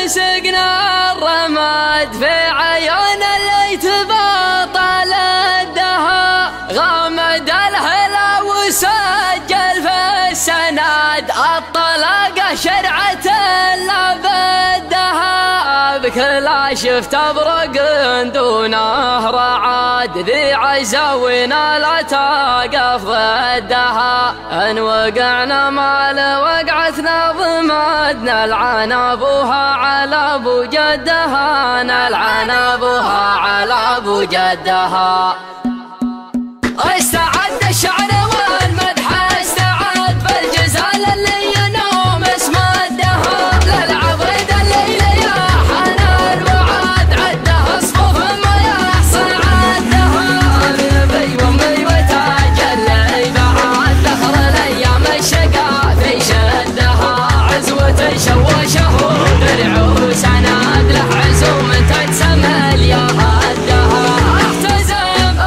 سقنا الرماد في عيون اللي تبطل الدها، غامد الهلا وسجل في السند الطلاقة شرعة لا بدها، بكل شفت ابرق دونه رعاد ذي عزا ونال تقف ضدها، ان وقعنا مال وقعتنا ضمدنا نلعن ابوها على ابو جدها، نلعن ابوها على ابو جدها. استعد الشعر والمدح استعد بالجزال اللي ينوم اسم الدها، للعضيد الليل يا حنان وعاد عدها صفوف ما يحصى عدها، ابي وامي وتاج اللي بعد دخل الايام الشقا في شدها، عزوة شوشه درع وسند له عزوم تتسمل يا هدها، احتزم